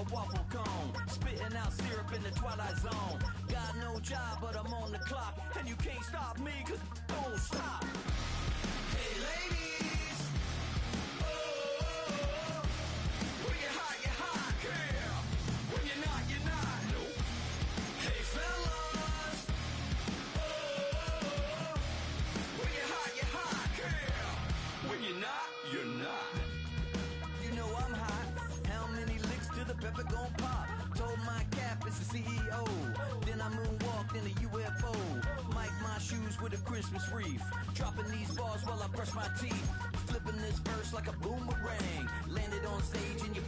a waffle cone, spitting out syrup in the twilight zone. Got no job, but I'm on the clock, and you can't stop me, cause don't stop. Hey ladies, oh, when you're hot, girl. When you're not, you're not. Nope. Hey fellas, oh, when you're hot, girl. When you're not, you're not. You know I'm hot. How many licks till the pepper gon' pop? Told my cap it's the CEO. Then I moonwalked in a UFO. Mic my shoes with a Christmas wreath. Dropping these bars while I brush my teeth. Flipping this verse like a boomerang. Landed on stage in your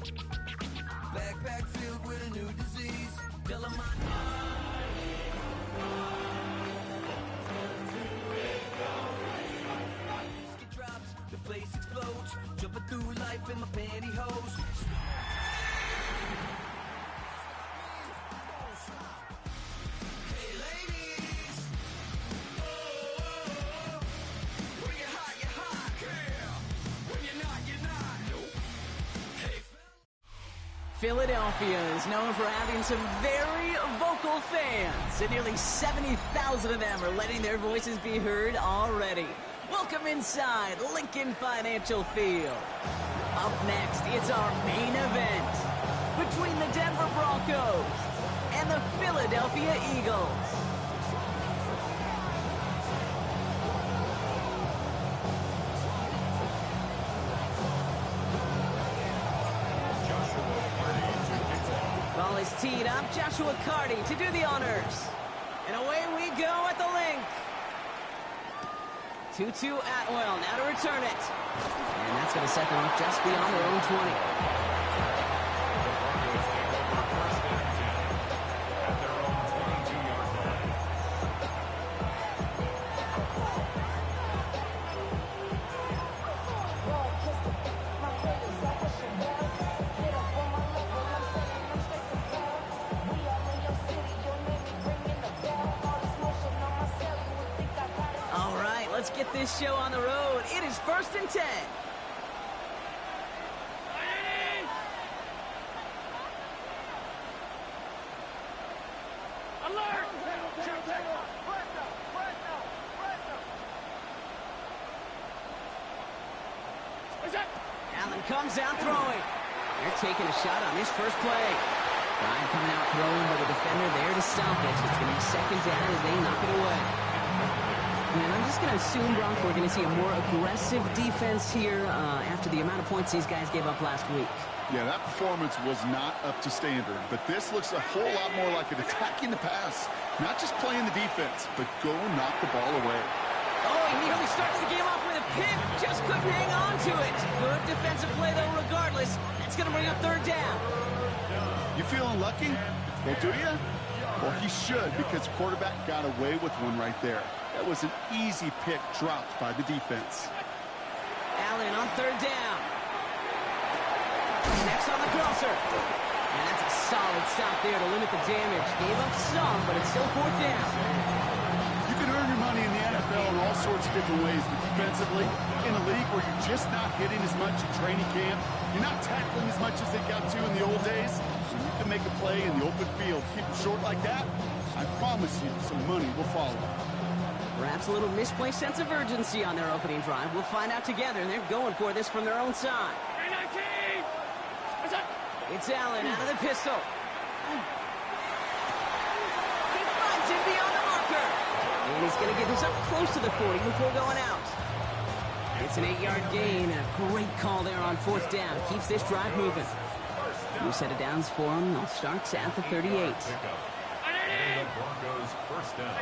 backpack filled with a new disease. Tell 'em drops, the place explodes. Jumping through life in my pantyhose. Hey ladies, oh, when you're hot, girl. When you're not, you're not. Nope. Hey Philadelphia is known for having some very vocal fans, and nearly 70,000 of them are letting their voices be heard already. Welcome inside Lincoln Financial Field. Up next, it's our main event between the Denver Broncos and the Philadelphia Eagles. Ball is teed up. Joshua Carty to do the honors. And away we go at the link. 2-2 Atwell, now to return it. And that's going to set them up just beyond their own 20. Let's get this show on the road. It is 1st and 10. Alert! Allen comes out throwing. They're taking a shot on this first play. Ryan coming out throwing, but the defender there to stop it. It's going to be 2nd down as they knock it away. And I'm just going to assume, Bronco, we're going to see a more aggressive defense here after the amount of points these guys gave up last week. Yeah, that performance was not up to standard, but this looks a whole lot more like an attacking the pass. Not just playing the defense, but go knock the ball away. Oh, he nearly starts the game off with a pick. Just couldn't hang on to it. Good defensive play, though, regardless. That's going to bring up 3rd down. You feeling lucky? Well, do you? Well, he should, because the quarterback got away with one right there. That was an easy pick dropped by the defense. Allen on 3rd down. Next on the crosser. And that's a solid stop there to limit the damage. Gave up some, but it's still 4th down. You can earn your money in the NFL in all sorts of different ways, but defensively, in a league where you're just not hitting as much in training camp, you're not tackling as much as they got to in the old days, so you can make a play in the open field. Keep it short like that, I promise you some money will follow. Perhaps a little misplaced sense of urgency on their opening drive. We'll find out together, and they're going for this from their own side. It's Allen out of the pistol. He finds him beyond the marker. And he's going to get this up close to the 40 before going out. It's an 8-yard gain, and a great call there on 4th down. Keeps this drive moving. New set of downs for him. They'll start at the 38. And the Broncos 1st down.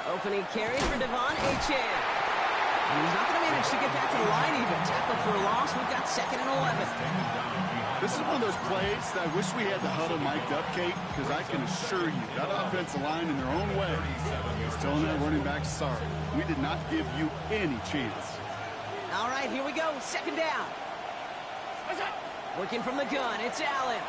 Opening carry for Devon Achane. And he's not going to manage to get back to the line even. Tackled for a loss. We've got 2nd and 11. This is one of those plays that I wish we had the huddle mic'd up, Kate, because I can assure you that offensive line in their own way is telling their running back, sorry, we did not give you any chance. All right, here we go. 2nd down. Working from the gun. It's Allen.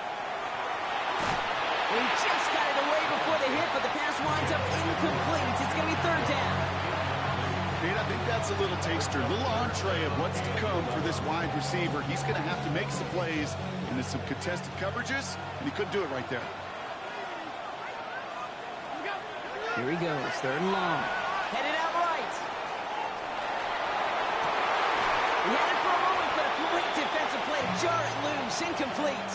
He just got it away before the hit, but the pass winds up incomplete. It's going to be 3rd down. Hey, Kate, I think that's a little taster, a little entree of what's to come for this wide receiver. He's going to have to make some plays into some contested coverages, and he couldn't do it right there. Here he goes, 3rd and long. Headed out right. He had it for a moment, but a great defensive play to jar it loose, incomplete.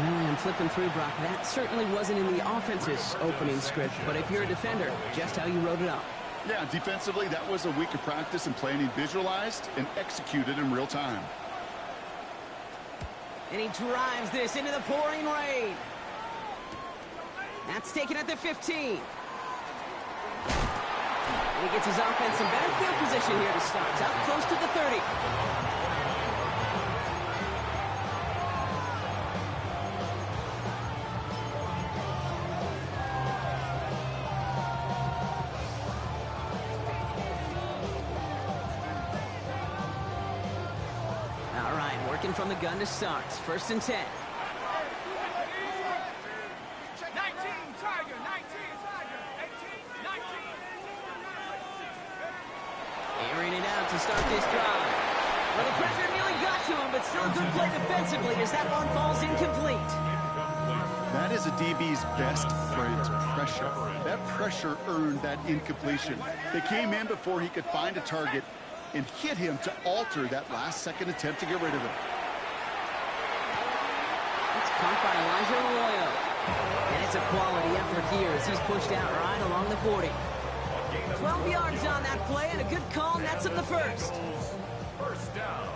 Well, I'm flipping through, Brock. That certainly wasn't in the offense's opening script, but if you're a defender, just how you wrote it up. Yeah, defensively, that was a week of practice and planning visualized and executed in real time. And he drives this into the pouring rain. That's taken at the 15. And he gets his offense in better field position here to start. Up close to the 30. All right, working from the gun to start. 1st and 10. Airing it out to start this drive. Well, the pressure nearly got to him, but still a good play defensively as that one falls incomplete. That is a DB's best friend, pressure. That pressure earned that incompletion. They came in before he could find a target and hit him to alter that last-second attempt to get rid of it. It's caught by Elijah Arroyo. And it's a quality effort here as he's pushed out right along the 40. 12 yards on that play, and a good call nets him the first. 1st down.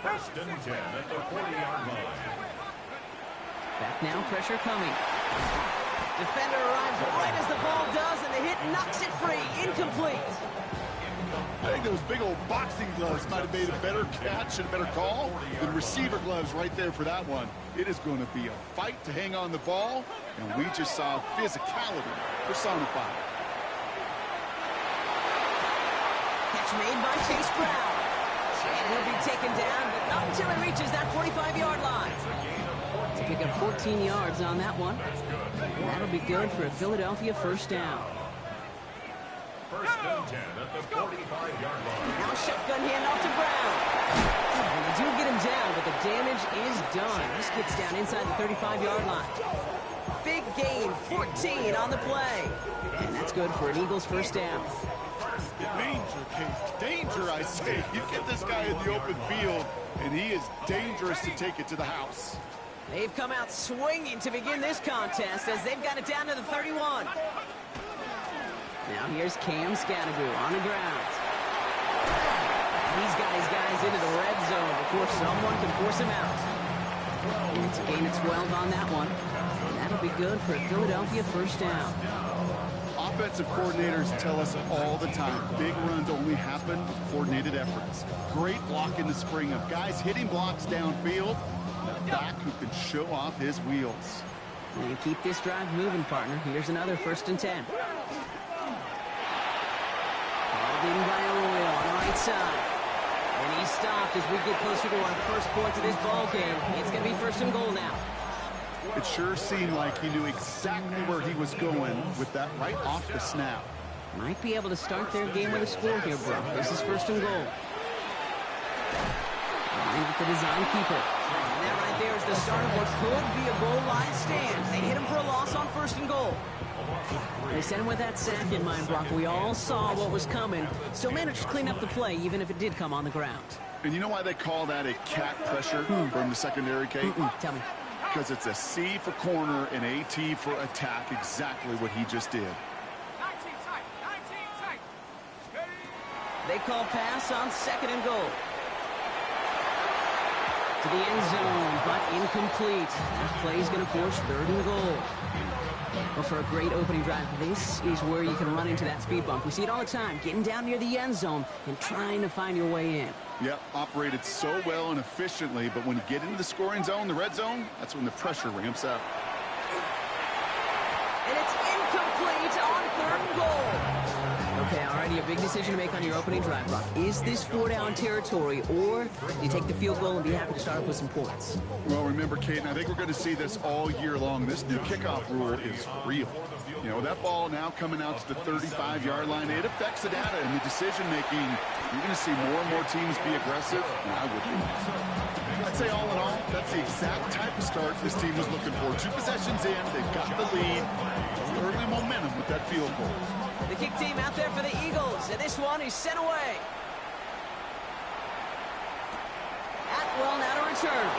1st and 10 at the 40-yard line. Back now, pressure coming. Defender arrives right as the ball does, and the hit knocks it free. Incomplete. I think those big old boxing gloves might have made a better catch and a better call than receiver gloves right there for that one. It is going to be a fight to hang on the ball, and we just saw physicality personified. Catch made by Chase Brown. And he'll be taken down, but not until he reaches that 45-yard line. To pick up 14 yards on that one. And that'll be good for a Philadelphia 1st down. 1st and 10 at the 45-yard line. Now shotgun handoff to Brown. And they do get him down, but the damage is done. This gets down inside the 35-yard line. Big gain, 14 on the play. And that's good for an Eagles 1st down. Danger, Kate. Danger, I say. You get this guy in the open field, and he is dangerous to take it to the house. They've come out swinging to begin this contest as they've got it down to the 31. Now here's Cam Scanagu on the ground. He's got his guys into the red zone before someone can force him out. And it's a gain of 12 on that one. And that'll be good for a Philadelphia 1st down. Offensive coordinators tell us all the time, big runs only happen with coordinated efforts. Great block in the spring of guys hitting blocks downfield, and a back who can show off his wheels. And keep this drive moving, partner. Here's another 1st and 10. Called in by Arroyo on the right side. And he's stopped as we get closer to our first point of this ball game. It's going to be 1st and goal now. It sure seemed like he knew exactly where he was going with that right off the snap. Might be able to start their game with a score here, bro. This is 1st and goal. Line with the design keeper. And that right there is the start of what could be a goal line stand. They hit him for a loss on 1st and goal. They sent him with that sack in mind, Brock. We all saw what was coming. Still managed to clean up the play, even if it did come on the ground. And you know why they call that a cat pressure from the secondary, Kate? Tell me. Because it's a C for corner and a T for attack, exactly what he just did. They call pass on 2nd and goal. To the end zone, but incomplete. That play is going to force 3rd and goal. Well, for a great opening drive, this is where you can run into that speed bump. We see it all the time, getting down near the end zone and trying to find your way in. Yep, operated so well and efficiently, but when you get into the scoring zone, the red zone, that's when the pressure ramps up. And it's incomplete on 3rd and goal. Okay, already a big decision to make on your opening drive, Brock. Is this 4-down territory, or do you take the field goal and be happy to start off with some points? Well, remember, Kate, and I think we're going to see this all year long. This new kickoff rule is real. You know, that ball now coming out to the 35-yard line, it affects the data and the decision-making. You're going to see more and more teams be aggressive, and I would be. I'd say all in all, that's the exact type of start this team was looking for. 2 possessions in, they've got the lead. Early momentum with that field goal. The kick team out there for the Eagles, and this one is sent away. Atwell now to return.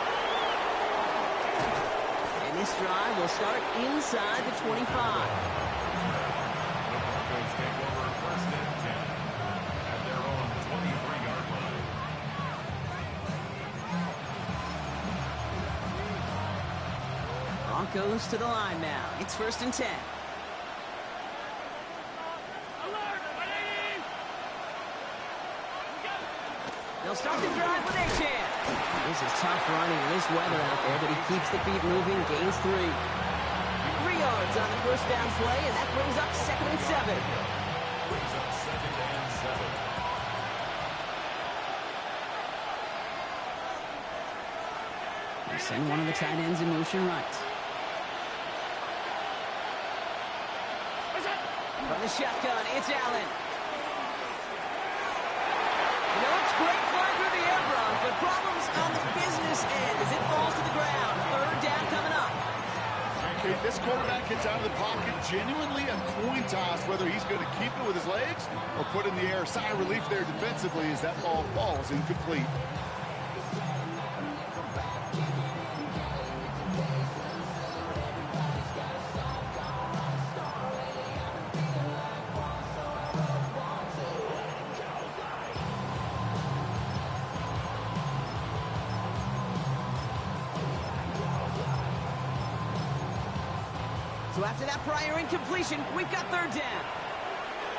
And this drive will start inside the 25. Broncos take over 1st and 10 at their own 23-yard line. Broncos to the line now. It's 1st and 10. They'll start the drive with a chance. This is tough running in this weather out there, but he keeps the feet moving, gains 3. 3 yards on the 1st down play, and that brings up 2nd and 7. Brings up 2nd and 7. They send one of the tight ends in motion right. From the shotgun, it's Allen. You know, it's great flying through the air, Bron, but problems on the business end as it falls to the ground. 3rd down coming up. Okay, this quarterback gets out of the pocket, genuinely a coin toss, whether he's going to keep it with his legs or put it in the air. Sigh of relief there defensively as that ball falls incomplete. So after that prior incompletion, we've got 3rd down.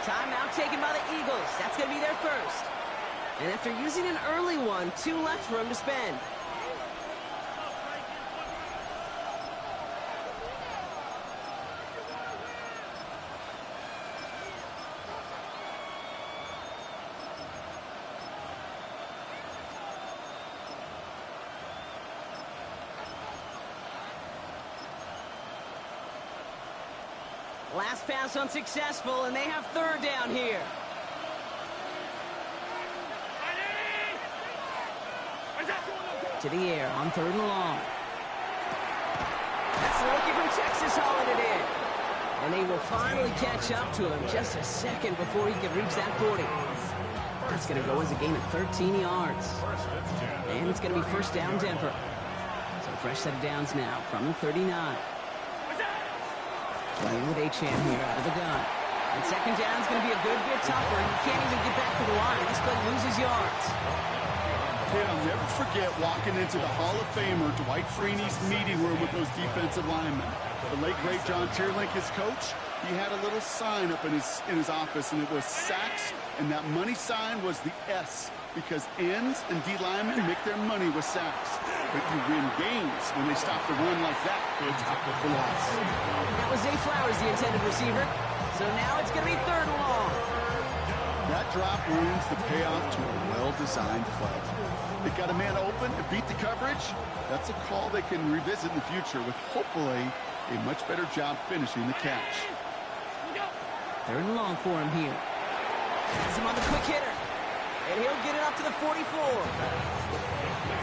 Timeout taken by the Eagles. That's going to be their first. And after using an early one, 2 left for him to spend. Last pass unsuccessful, and they have 3rd down here. To the air on 3rd and long. That's the rookie from Texas hauling it in. And they will finally catch up to him just a second before he can reach that 40. That's going to go as a gain of 13 yards. And it's going to be 1st down Denver. So fresh set of downs now from the 39. Playing with Achane here out of the gun. And 2nd down is going to be a good bit tougher. He can't even get back to the line. This play loses yards. Kid, I'll never forget walking into the Hall of Famer Dwight Freeney's meeting room with those defensive linemen. The late, great John Tierlink, his coach, he had a little sign up in his office, and it was sacks, and that money sign was the S, because ends and D linemen make their money with sacks. But you win games when they stop the run like that for a tackle for loss. That was Zay Flowers, the intended receiver. So now it's going to be 3rd and long. That drop ruins the payoff to a well-designed play. They got a man open to beat the coverage. That's a call they can revisit in the future with hopefully a much better job finishing the catch. 3rd and long for him here. Has him on the quick hitter. And he'll get it up to the 44.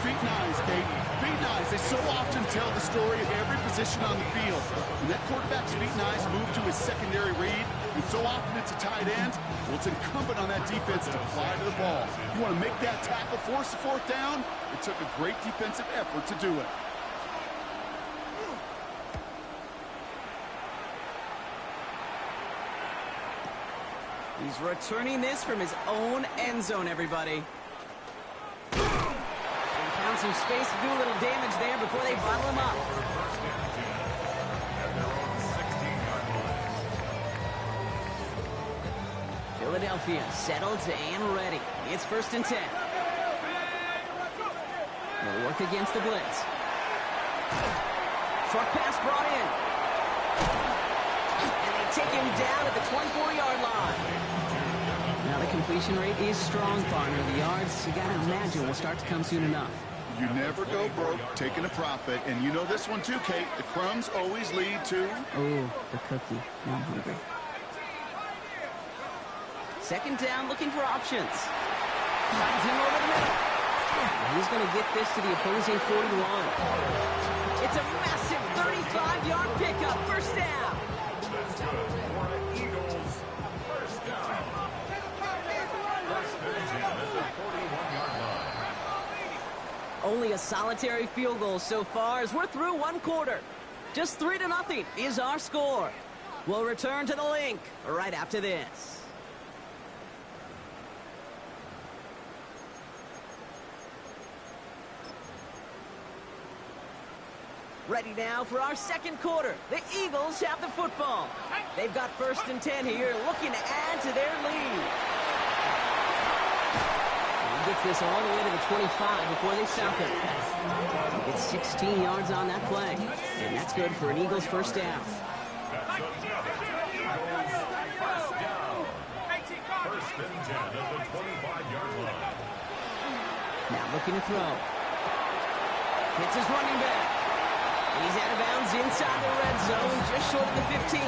Feet nice, Kate. Feet nice. They so often tell the story of every position on the field. When that quarterback's feet nice move to his secondary read, and so often it's a tight end, well, it's incumbent on that defense to fly to the ball. You want to make that tackle, force the 4th down? It took a great defensive effort to do it. He's returning this from his own end zone, everybody. And found some space to do a little damage there before they bottle him up. Philadelphia settled and ready. It's 1st and 10. They'll work against the blitz. Short pass brought in. And they take him down at the 24-yard line. Now the completion rate is strong, partner. The yards, you got to imagine, will start to come soon enough. You never go broke taking a profit. And you know this one too, Kate. The crumbs always lead to... Oh, the cookie. Now I'm hungry. Second down, looking for options. Finds him over the middle. He's going to get this to the opposing 41. It's a massive 35-yard pickup. First down. That's good for an Eagles first down. First and 10 at the 41-yard line. Only a solitary field goal so far as we're through one quarter. Just 3-0 is our score. We'll return to the link right after this. Ready now for our second quarter. The Eagles have the football. They've got first and 10 here, looking to add to their lead. He gets this all the way to the 25 before they stop him. He gets 16 yards on that play, and that's good for an Eagles first down. First and 10 at the 25-yard line. Now looking to throw. Hits his running back. He's out of bounds inside the red zone, just short of the 15.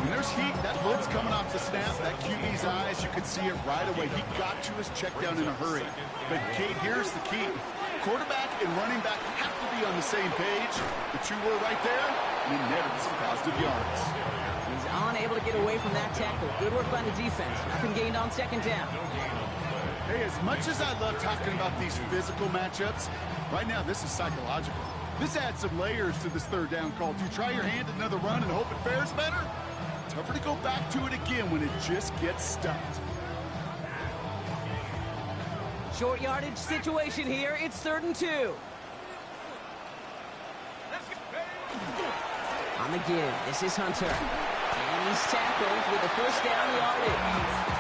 When there's heat, that blitz coming off the snap, that QB's eyes, you could see it right away. He got to his check down in a hurry. But, Kate, here's the key. Quarterback and running back have to be on the same page. The two were right there, and he netted some positive yards. He's unable to get away from that tackle. Good work by the defense. Nothing gained on second down. Hey, as much as I love talking about these physical matchups, right now this is psychological. This adds some layers to this third down call. Do you try your hand at another run and hope it fares better? Tougher to go back to it again when it just gets stuffed. Short yardage situation here. It's 3rd and 2. On the give, this is Hunter. And he's tackled with the first down yardage.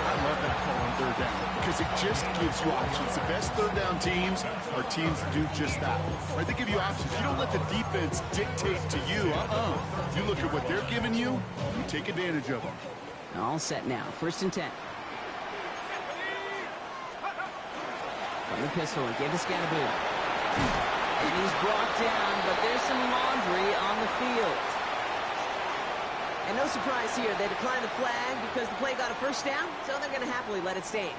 I love that call on third down because it just gives you options. The best third down teams are teams that do just that. Right? They give you options. You don't let the defense dictate to you. You look at what they're giving you, you take advantage of them. All set now. 1st and 10. From the pistol, and give to Scatterboot. And he's brought down, but there's some laundry on the field. And no surprise here, they declined the flag because the play got a first down, so they're going to happily let it stand.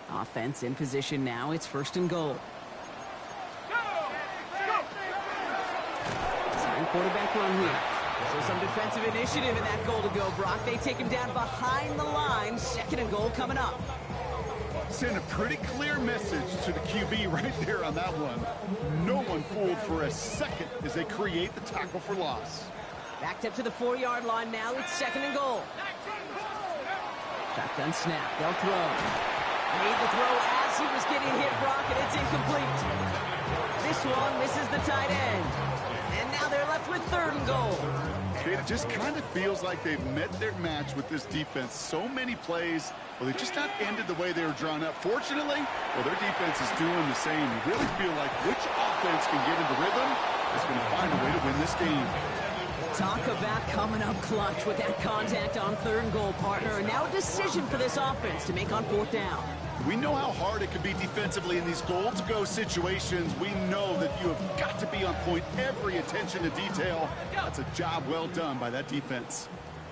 Offense in position now. It's 1st and goal. Second quarterback run here. So some defensive initiative in that goal to go, Brock. They take him down behind the line. 2nd and goal coming up. Send a pretty clear message to the QB right there on that one. No one fooled for a second as they create the tackle for loss. Backed up to the 4-yard line now. It's 2nd and goal. Shotgun snap. They'll throw. Made the throw as he was getting hit, Brock, and it's incomplete. This one misses the tight end. And now they're left with 3rd and goal. It just kind of feels like they've met their match with this defense. So many plays, well, they just not ended the way they were drawn up. Fortunately, well, their defense is doing the same. You really feel like which offense can get into rhythm is going to find a way to win this game. Talk about coming up clutch with that contact on 3rd and goal, partner. And now a decision for this offense to make on 4th down. We know how hard it can be defensively in these goal-to-go situations. We know that you have got to be on point, every attention to detail. That's a job well done by that defense.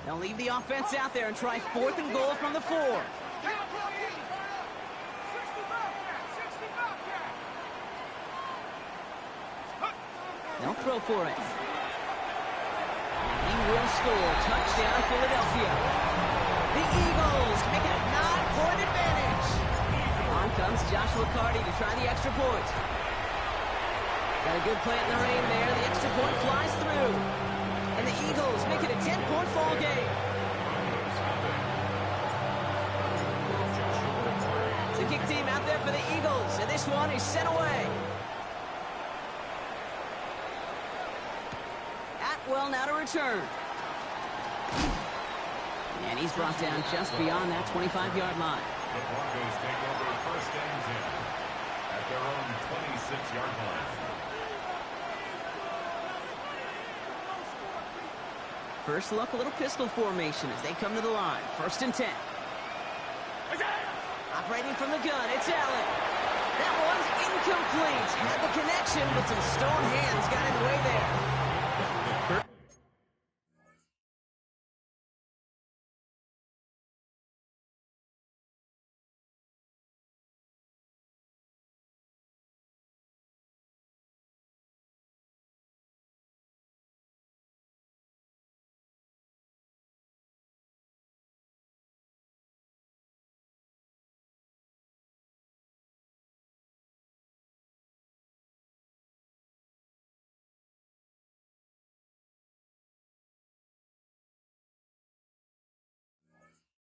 They'll leave the offense out there and try 4th and goal from the 4. They'll throw for it. He will score. Touchdown, Philadelphia. The Eagles make it a 9-point advantage. On comes Joshua Carty to try the extra point. Got a good play in the rain there. The extra point flies through. And the Eagles make it a 10-point ball game. The kick team out there for the Eagles. And this one is sent away. Atwell now to return. And he's brought down just beyond that 25-yard line. The Broncos take over 1st and 10. at their own 26-yard line. First look, a little pistol formation as they come to the line. 1st and 10. Operating from the gun, it's Allen. That one's incomplete. Had the connection, but some stone hands got in the way there.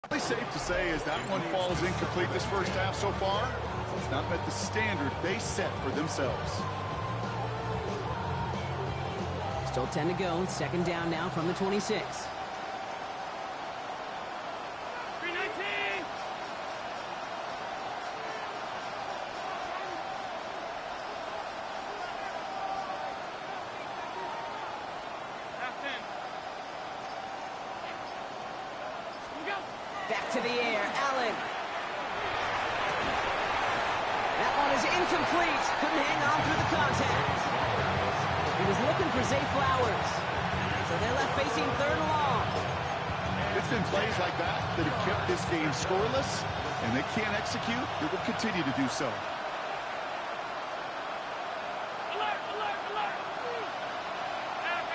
Probably safe to say as that one falls incomplete this first half so far, it's not met the standard they set for themselves. Still 10 to go. 2nd down now from the 26. Back to the air, Allen. That one is incomplete. Couldn't hang on through the contact. He was looking for Zay Flowers. So they're left facing 3rd and long. It's been plays like that that have kept this game scoreless, and they can't execute. It will continue to do so. Alert, alert, alert. Half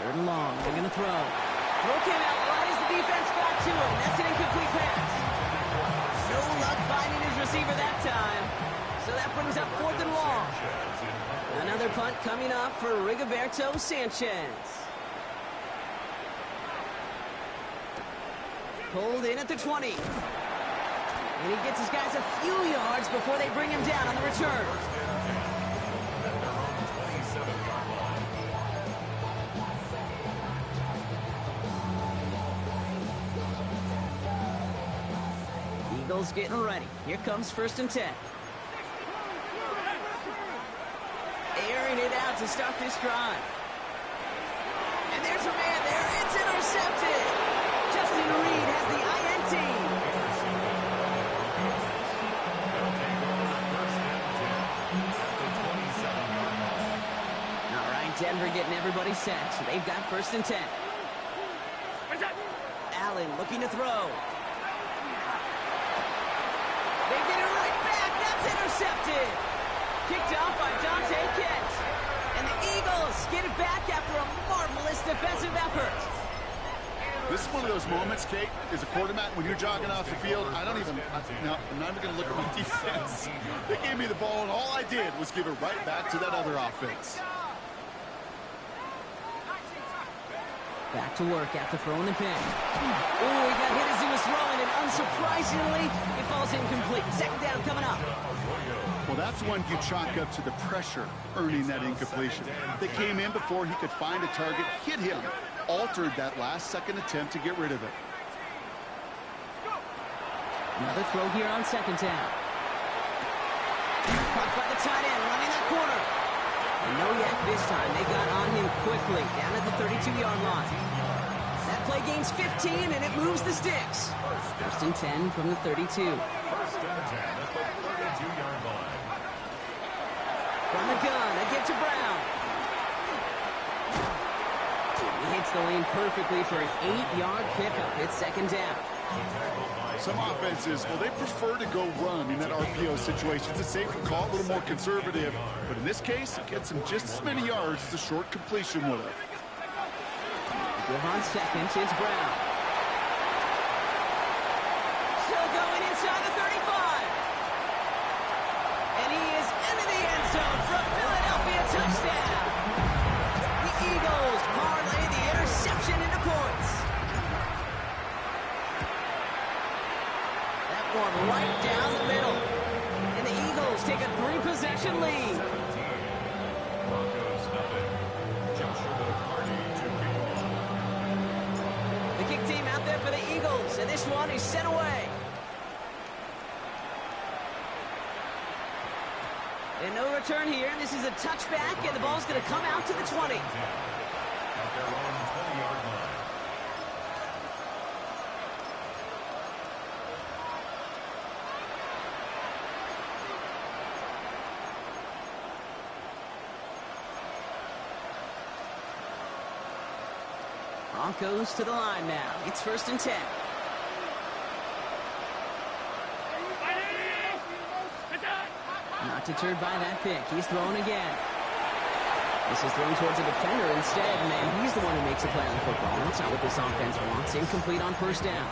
3rd and long. They're going to throw. Throw came out right as the defense got to him. That's an incomplete pass. No luck finding his receiver that time. So that brings up 4th and long. Another punt coming up for Rigoberto Sanchez. Pulled in at the 20. And he gets his guys a few yards before they bring him down on the return. Eagles getting ready. Here comes 1st and 10. Airing it out to start this drive. And there's a man there. It's intercepted. Justin Reed has the INT. All right, Denver getting everybody set. So they've got 1st and 10. Allen looking to throw. They get it right back. That's intercepted. Kicked off by Dante Kent. And the Eagles get it back after a marvelous defensive effort. This is one of those moments, Kate, as a quarterback, when you're jogging off the field, I'm not even going to look at my defense. They gave me the ball, and all I did was give it right back to that other offense. Back to work after throwing the pin. Oh, he got hit as he was throwing, and unsurprisingly, it falls incomplete. 2nd down coming up. Well, that's one you chalk up to the pressure earning that incompletion. They came in before he could find a target, hit him, altered that last-second attempt to get rid of it. Another throw here on 2nd down. Caught by the tight end, running that corner. And no yak this time. They got on him quickly, down at the 32-yard line. That play gains 15, and it moves the sticks. 1st and 10 from the 32. 1st and 10 at the 32-yard line. From the gun, they get to Brown. He hits the lane perfectly for an 8-yard pickup. It's 2nd down. Some offenses, well, they prefer to go run in that RPO situation. It's a safer call, a little more conservative. But in this case, it gets him just as many yards as a short completion would have. Give on 2nd, it's Brown. Still going inside the 35. And he is into the end zone for a Philadelphia touchdown. The Eagles parlay the interception into points. That one right down the middle. And the Eagles take a 3-possession lead. Broncos nothing. Joshua Carney to The kick team out there for the Eagles, and this one is sent away. And no return here. This is a touchback, and the ball's going to come out to the 20. At their own 20-yard line. Broncos to the line now. It's 1st and 10. Not deterred by that pick. He's thrown again. This is thrown towards a defender instead, and he's the one who makes a play on the football. That's not what this offense wants. Incomplete on 1st down.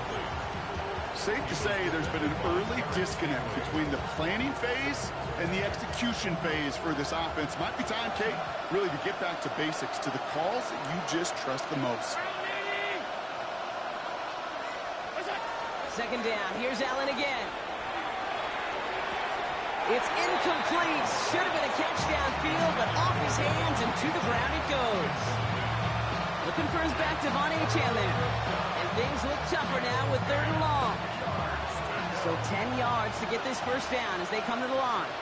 Safe to say there's been an early disconnect between the planning phase and the execution phase for this offense. Might be time, Kate, really to get back to basics, to the calls that you just trust the most. 2nd down. Here's Allen again. It's incomplete. Should have been a catch downfield, but off his hands and to the ground it goes. Looking for his back, Devon Achane there. And things look tougher now with 3rd and long. So 10 yards to get this 1st down as they come to the line.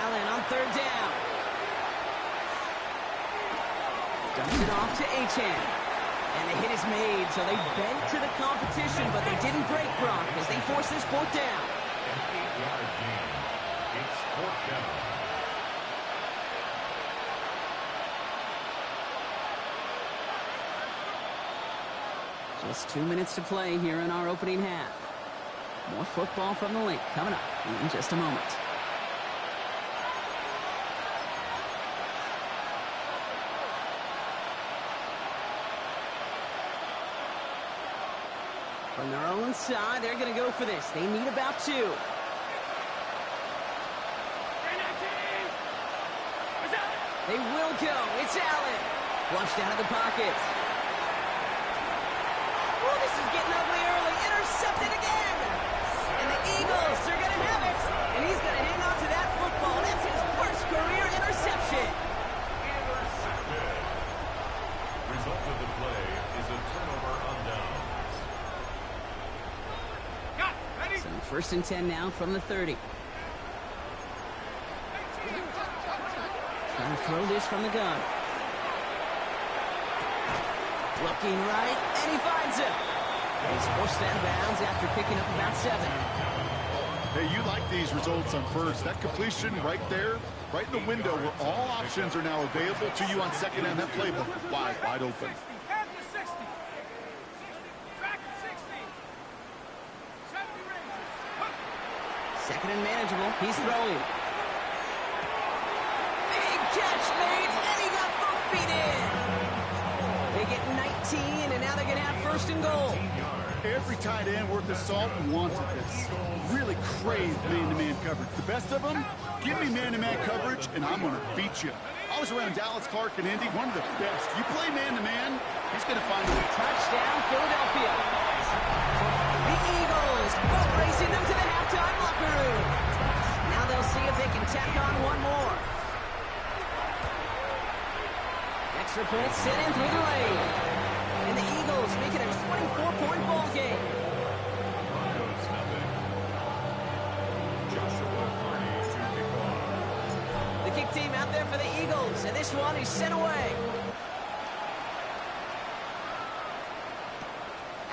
Allen on 3rd down. Dumps it off to Achane. And the hit is made, so they bent to the competition, but they didn't break, Gronk, as they force this 4th down. An 8-yard gain. It's 4th down. Just 2 minutes to play here in our opening half. More football from the Link coming up in just a moment. From their own side, they're going to go for this. They need about 2. They will go. It's Allen. Flushed out of the pocket. Oh, this is getting ugly early. Intercepted again. And the Eagles are going to have it. And he's going to hang on to that football. That's his 1st career interception. Intercepted. Result of the play is a turnover on downs. So 1st and 10 now from the 30. Trying to throw this from the gun. Looking right, and he finds him. He's forced out of bounds after picking up about 7. Hey, you like these results on 1st. That completion right there, right in the window where all options are now available to you on 2nd and that playbook. Wide open. 2nd and manageable. He's throwing. Big catch made, and he got both feet in. They get 19, and now they're going to have 1st and goal. Every tight end worth his salt wanted this. Really craved man-to-man coverage. The best of them, give me man-to-man coverage, and I'm going to beat you. I was around Dallas, Clark, and Indy, one of the best. You play man-to-man, he's going to find a way. Touchdown, Philadelphia. The Eagles boat racing them to the halftime locker room. Now they'll see if they can tack on one more. Extra points sent in through the lane. And the Eagles make it a 24-point ball game. Broncos nothing. Joshua Carney to kick off. The kick team out there for the Eagles, and this one is sent away.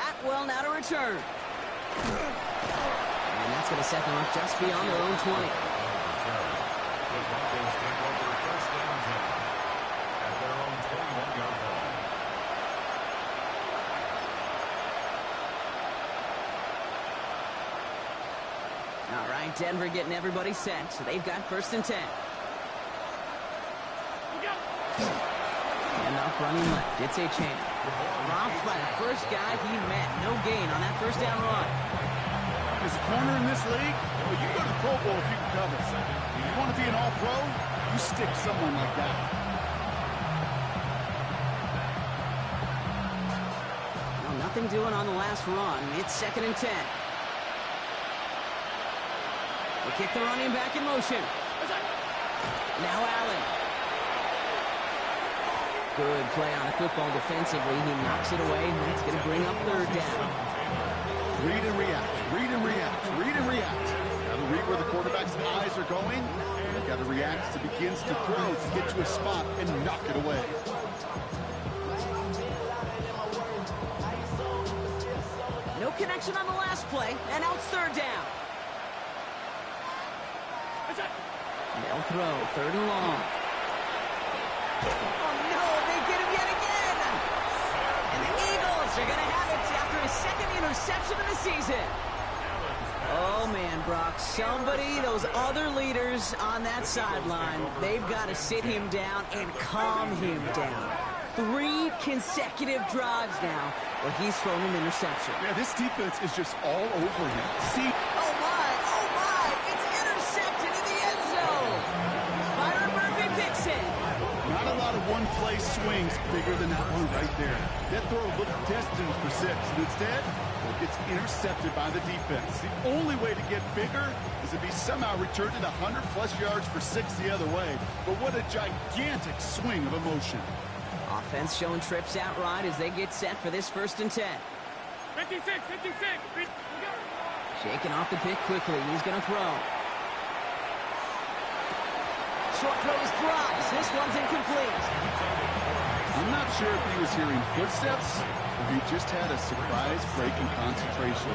Atwell now to return. And that's going to set them up just beyond their own 20. The Broncos take over 1st and 10 at their own 21-yard line. All right, Denver getting everybody set, so they've got 1st and 10. Enough running left. It's Achane. Dropped by the first guy he met. No gain on that 1st down run. As a corner in this league, well, you go to the Pro Bowl if you can cover. If you want to be an all-pro, you stick someone like that. Well, nothing doing on the last run. It's 2nd and 10. They kick the running back in motion. Now Allen. Good play on the football defensively. He knocks it away, and that's going to bring up 3rd down. Read and react, read and react, read and react. Got to read where the quarterback's eyes are going. And got to react as it begins to throw to get to a spot and knock it away. No connection on the last play, and now it's third down. They'll throw, third and long. Oh no, they get him yet again! And the Eagles are going to have it after his second interception of the season. Oh man, Brock, somebody, those other leaders on that sideline, they've got to sit him down and calm him down. 3 consecutive drives now where he's thrown an interception. Yeah, this defense is just all over him. See? Oh my, it's intercepted in the end zone. Byron Murphy picks it. Not a lot of one-play swings bigger than that one right there. That throw looked destined for 6, and instead, it gets intercepted by the defense. The only way to get bigger is if he somehow returned it 100-plus yards for 6 the other way. But what a gigantic swing of emotion. Offense showing trips outright as they get set for this 1st and 10. 56. Shaking off the pick quickly. He's going to throw. Short throw is dropped. This one's incomplete. I'm not sure if he was hearing footsteps or he just had a surprise break in concentration.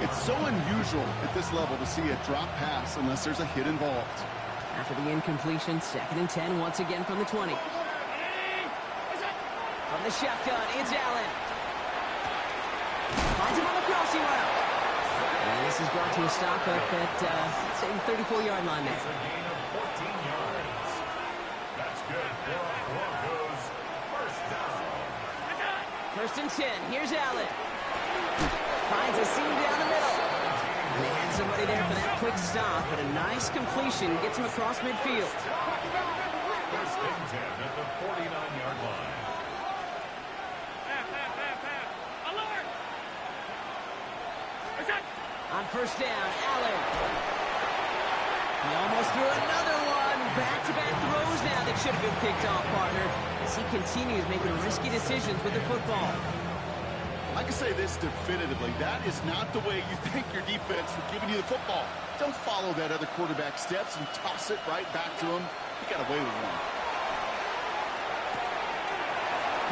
It's so unusual at this level to see a drop pass unless there's a hit involved. After the incompletion, 2nd and 10 once again from the 20. From the shotgun, it's Allen. Finds him on the crossing route. And this is brought to a stop up at, say, the 34-yard line there. It's a gain of 14 yards. That's good for Broncos. First down. 1st and 10. Here's Allen. Finds a seam down the middle. And they had somebody there for that quick stop, but a nice completion gets him across midfield. 1st and 10 at the 49-yard line. On 1st down, Allen. He almost threw another one. Back-to-back throws now that should have been picked off, partner, as he continues making risky decisions with the football. I can say this definitively. That is not the way you thank your defense for giving you the football. Don't follow that other quarterback steps and toss it right back to him. He got away with one.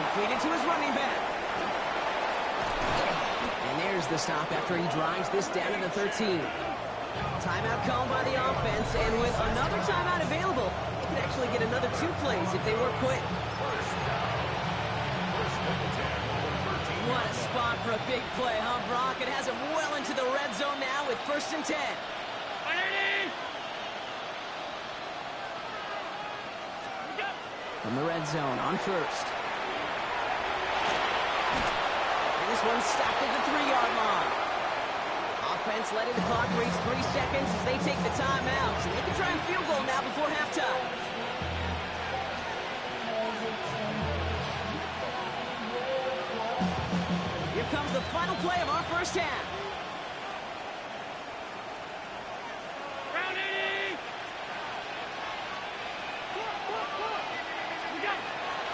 Completed to his running back. And there's the stop after he drives this down to the 13. Timeout called by the offense, and with another timeout available, they could actually get another 2 plays if they work quick. What a spot for a big play, huh, Brock? It has him well into the red zone now with 1st and 10. From the red zone on 1st. And this one's stopped at the 3-yard line. Offense letting the clock reach 3 seconds as they take the timeout. So they can try a field goal now before halftime. Here comes the final play of our 1st half.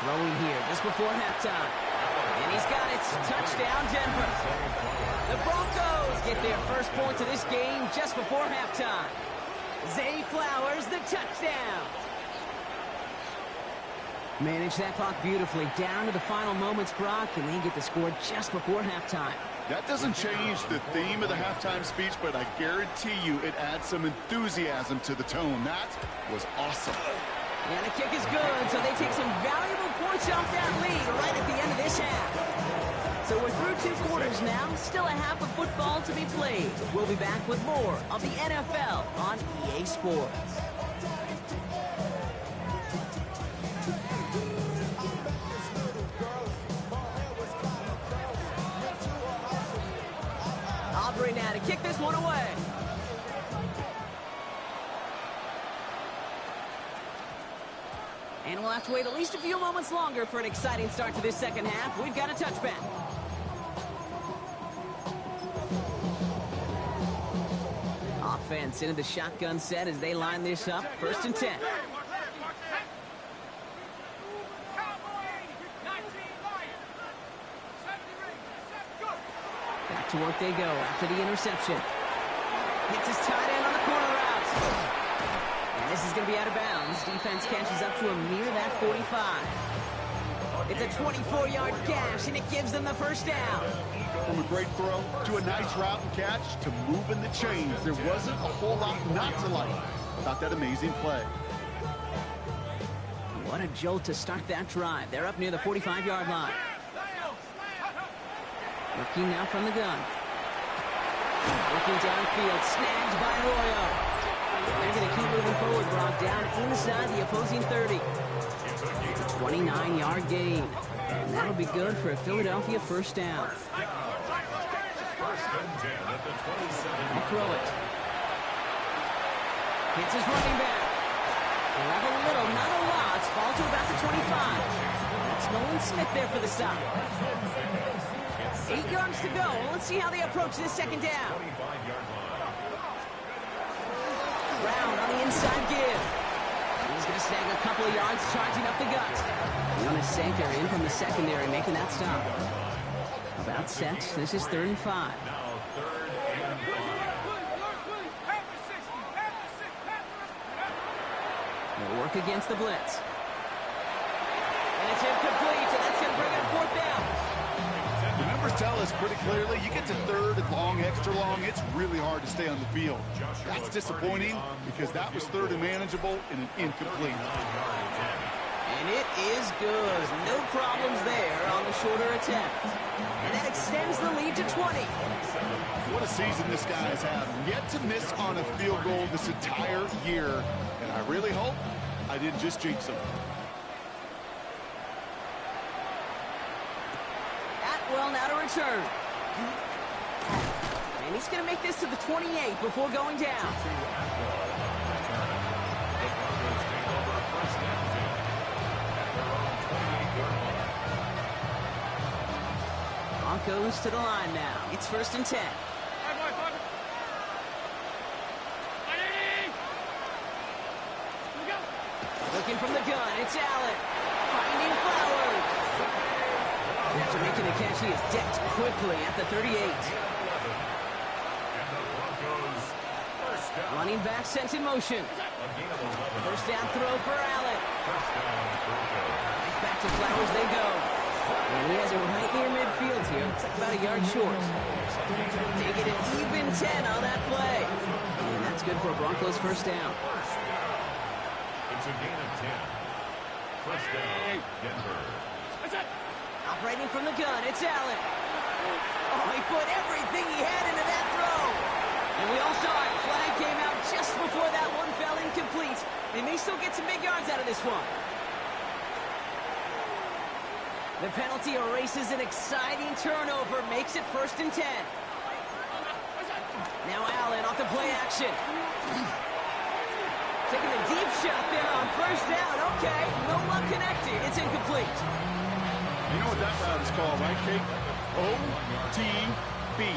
Throwing here just before halftime. And he's got it. Touchdown, Denver. The Broncos get their first points of this game just before halftime. Zay Flowers, the touchdown. Manage that clock beautifully down to the final moments, Brock, and they get the score just before halftime. That doesn't change the theme of the halftime speech, but I guarantee you it adds some enthusiasm to the tone. That was awesome. And the kick is good, so they take some valuable points off that lead right at the end of this half. So we're through 2 quarters now, still a half of football to be played. We'll be back with more of the NFL on EA Sports. Aubrey now to kick this one away. And we'll have to wait at least a few moments longer for an exciting start to this second half. We've got a touchback. Offense into the shotgun set as they line this up. 1st and 10. Back to work they go after the interception. Hits his tight end on the corner route. And this is going to be out of bounds. Defense catches up to him near that 45. It's a 24-yard gash, and it gives them the first down. From a great throw to a nice route and catch to moving the chains, there wasn't a whole lot not to like about that amazing play. What a jolt to start that drive. They're up near the 45-yard line. Working now from the gun. Working downfield, snagged by Arroyo. They're going to keep moving forward, brought down inside the opposing 30. It's a 29-yard gain, and that'll be good for a Philadelphia first down. First and 10 at the 27. I'll throw it. Hits his running back. They'll have a little, not a lot. Fall to about the 25. That's Nolan Smith there for the stop. 8 yards to go. Let's see how they approach this second down. Brown on the inside give. He's going to snag a couple of yards, charging up the gut. Jonas Sanker in from the secondary, making that stop. About set. This is 3rd and 5. They'll work against the blitz. And it's incomplete, and that's going to bring up 4th down. The numbers tell us pretty clearly, you get to 3rd and long, extra long, it's really hard to stay on the field. That's disappointing because that was 3rd and manageable and an incomplete. And it is good. No problems there on the shorter attempt. And that extends the lead to 20. What a season this guy has had. Yet to miss on a field goal this entire year. And I really hope I didn't just jinx him. Atwell now to return. And he's going to make this to the 28 before going down. Broncos to the line now. It's 1st and 10. Looking from the gun, it's Allen. Finding Flowers. After making the catch, he is decked quickly at the 38. Running back sent in motion. First down throw for Allen. Right back to Flowers they go. And he has it right near midfield here. It's like about a yard short. Taking an even 10 on that play. And that's good for a Broncos first down. It's a gain of 10. First down, Denver. Operating from the gun, it's Allen. Oh, he put everything he had into that throw. And we all saw it. Flag came out just before that one fell incomplete. They may still get some big yards out of this one. The penalty erases an exciting turnover, makes it 1st and 10. Now Allen off the play action. Taking a deep shot there on first down. Okay, no luck connected. It's incomplete. You know what that route is called, right, Kate? OTB.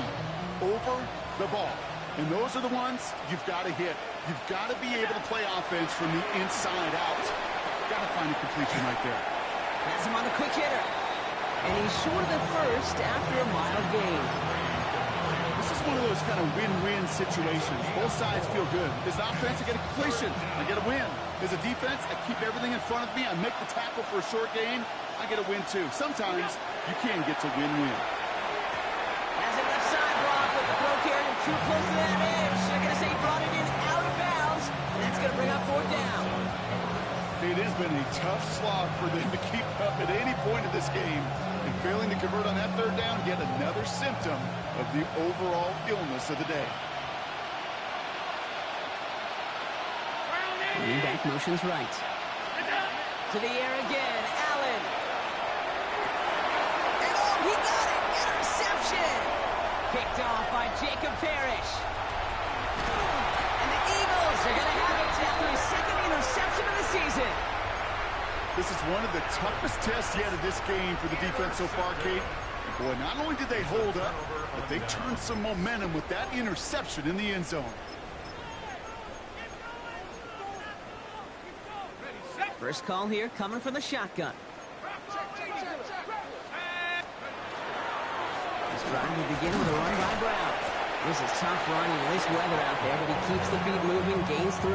Over the ball. And those are the ones you've got to hit. You've got to be able to play offense from the inside out. Got to find a completion right there. Has him on the quick hitter. And he's short of the first after a mild gain. This is one of those kind of win-win situations. Both sides feel good. As an offense, I get a completion. I get a win. As a defense, I keep everything in front of me. I make the tackle for a short gain. I get a win, too. Sometimes you can get to win-win. Has it left side block with the throw carried him too close to that edge. They're going to say he brought it in out of bounds. And that's going to bring up 4th down. It has been a tough slog for them to keep up at any point in this game. And failing to convert on that 3rd down, yet another symptom of the overall illness of the day. Running back motions right. To the air again, Allen. And oh, he got it! Interception! Picked off by Jacob Parrish. And the Eagles are going to have it after his 2nd interception of the season. This is one of the toughest tests yet of this game for the defense so far, Kate. And boy, not only did they hold up, but they turned some momentum with that interception in the end zone. First call here coming from the shotgun. He's Drive will begin with a run by Brown. This is tough running in this weather out there, but he keeps the feet moving, gains 3.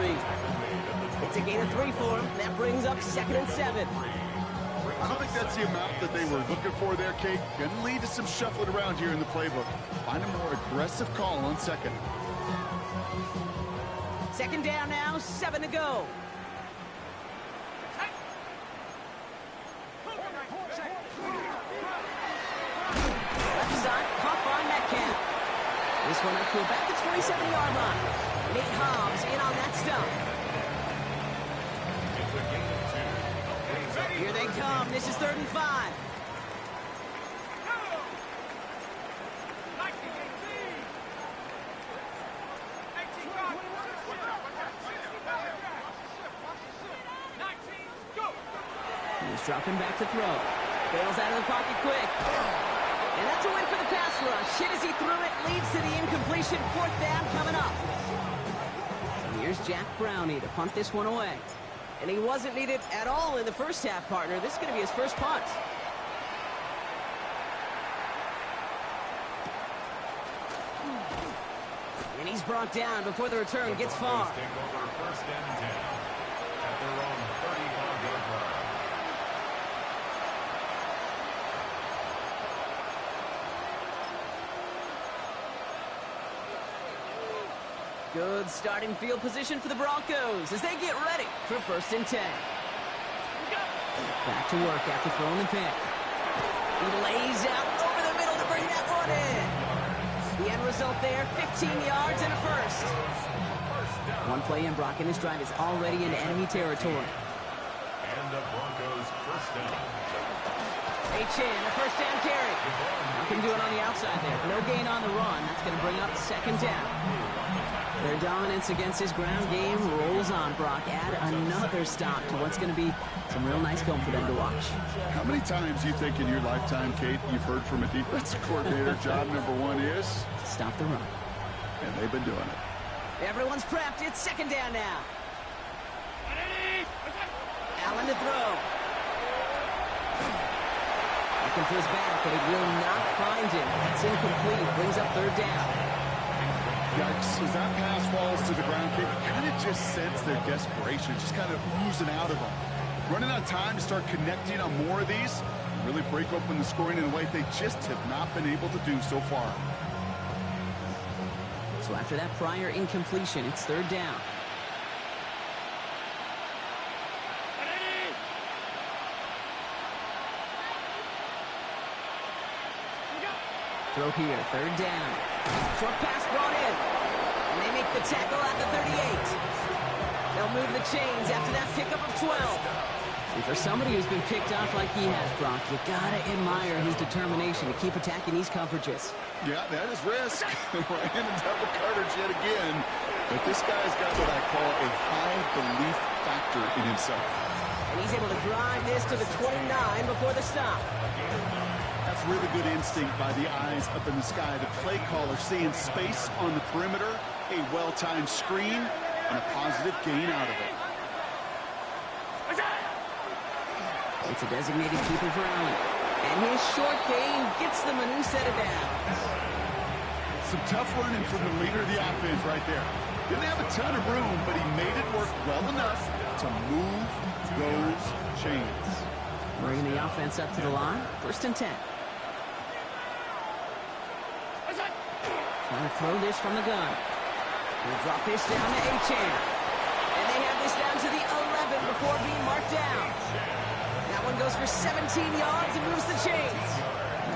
It's a gain of 3 for him. That brings up 2nd and 7. I don't think that's the amount that they were looking for there, Kate. Going to lead to some shuffling around here in the playbook. Find a more aggressive call on 2nd. 2nd down now, 7 to go. Left side, caught by Metcalf. This one up to about the 27-yard line. Nate Hobbs in on that stop. It's a gain of 2. Here they come. This is 3rd and 5. He's dropping back to throw. Bails out of the pocket quick. And that's a win for the pass rush. Hit as he threw it, leads to the incompletion. 4th down coming up. So here's Jack Brownie to punt this one away. And he wasn't needed at all in the first half, partner. This is going to be his first punt. And he's brought down before the return gets far. Take over 1st and 10 at their own 35-yard line. Good starting field position for the Broncos as they get ready for 1st and 10. Back to work after throwing the pick. He lays out over the middle to bring that one in. The end result there, 15 yards and a first. One play in, Brock, and this drive is already in enemy territory. And the Broncos 1st down. H.N., a 1st down carry. Nothing doing on the outside there. No gain on the run. That's going to bring up 2nd down. Their dominance against his ground game rolls on, Brock. Add another stop to what's going to be some real nice film for them to watch. How many times do you think in your lifetime, Kate, you've heard from a defensive coordinator, job number 1 is? Stop the run. And they've been doing it. Everyone's prepped. It's 2nd down now. Allen to throw. Looking for his back, but he will not find him. That's incomplete. Brings up 3rd down. Yikes. As that pass falls to the ground, Kate, you kind of just sense their desperation, just kind of oozing out of them. Running out of time to start connecting on more of these, really break open the scoring in a way they just have not been able to do so far. So after that prior incompletion, it's 3rd down. Throw here, 3rd down. Short pass brought in. And they make the tackle at the 38. They'll move the chains after that pickup of 12. And for somebody who's been picked off like he has, Brock, you gotta admire his determination to keep attacking these coverages. Yeah, that is risk. Ran a double coverage yet again. But this guy's got what I call a high belief factor in himself. And he's able to drive this to the 29 before the stop. That's really good instinct by the eyes up in the sky. The play caller seeing space on the perimeter, a well-timed screen, and a positive gain out of it. It's a designated keeper for Allen. And his short gain gets them a new set of downs. Some tough running from the leader of the offense right there. Didn't have a ton of room, but he made it work well enough to move those chains. Bringing the offense up to the line. 1st and 10. Trying to throw this from the gun. He'll drop this down to H.N. And they have this down to the 11 before being marked down. That one goes for 17 yards and moves the chains.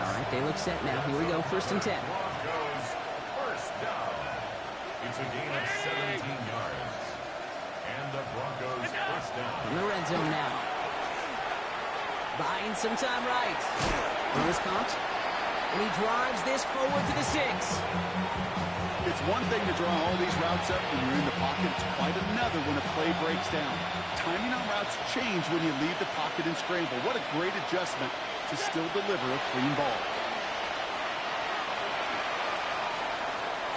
All right, they look set now. Here we go, 1st and 10. Broncos 1st down. It's a gain of 17 yards. And the Broncos 1st down. In the red zone now. Buying some time right. Lewis caught. And he drives this forward to the 6. It's one thing to draw all these routes up when you're in the pocket. It's quite another when a play breaks down. Timing on routes change when you leave the pocket and scramble. What a great adjustment to still deliver a clean ball.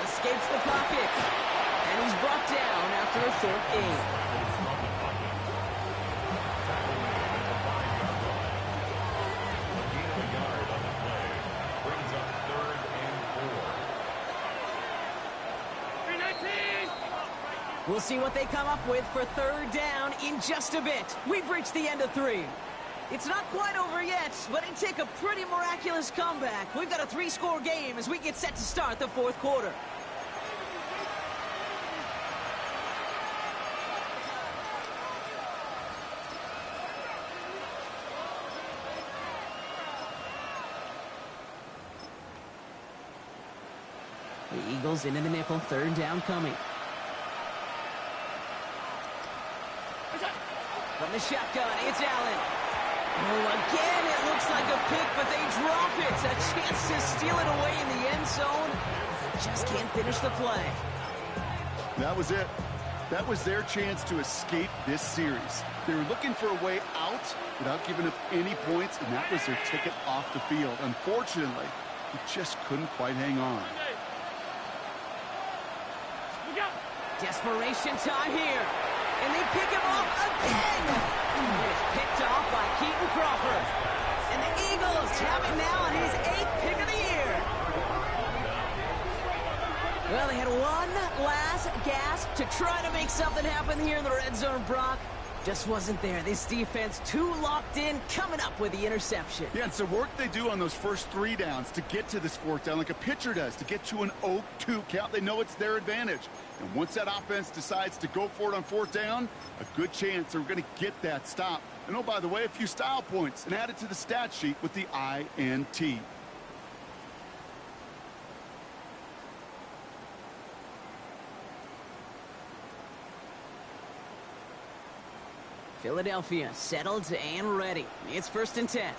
Escapes the pocket. And he's brought down after a short gain. We'll see what they come up with for third down in just a bit. We've reached the end of 3. It's not quite over yet, but it'd take a pretty miraculous comeback. We've got a 3-score game as we get set to start the 4th quarter. The Eagles into the nickel, third down coming. From the shotgun, it's Allen. Oh, again, it looks like a pick, but they drop it. A chance to steal it away in the end zone. Just can't finish the play. That was it. That was their chance to escape this series. They were looking for a way out without giving up any points, and that was their ticket off the field. Unfortunately, they just couldn't quite hang on. Desperation time here. And they pick him off again. It's picked off by Keaton Crawford. And the Eagles have it now on his 8th pick of the year. Well, they had one last gasp to try to make something happen here in the red zone, Brock. Just wasn't there. This defense too locked in, coming up with the interception. Yeah, it's the work they do on those first 3 downs to get to this 4th down, like a pitcher does, to get to an 0-2 count. They know it's their advantage. And once that offense decides to go for it on 4th down, a good chance they're going to get that stop. And oh, by the way, a few style points and add it to the stat sheet with the INT. Philadelphia settled and ready. It's 1st and 10.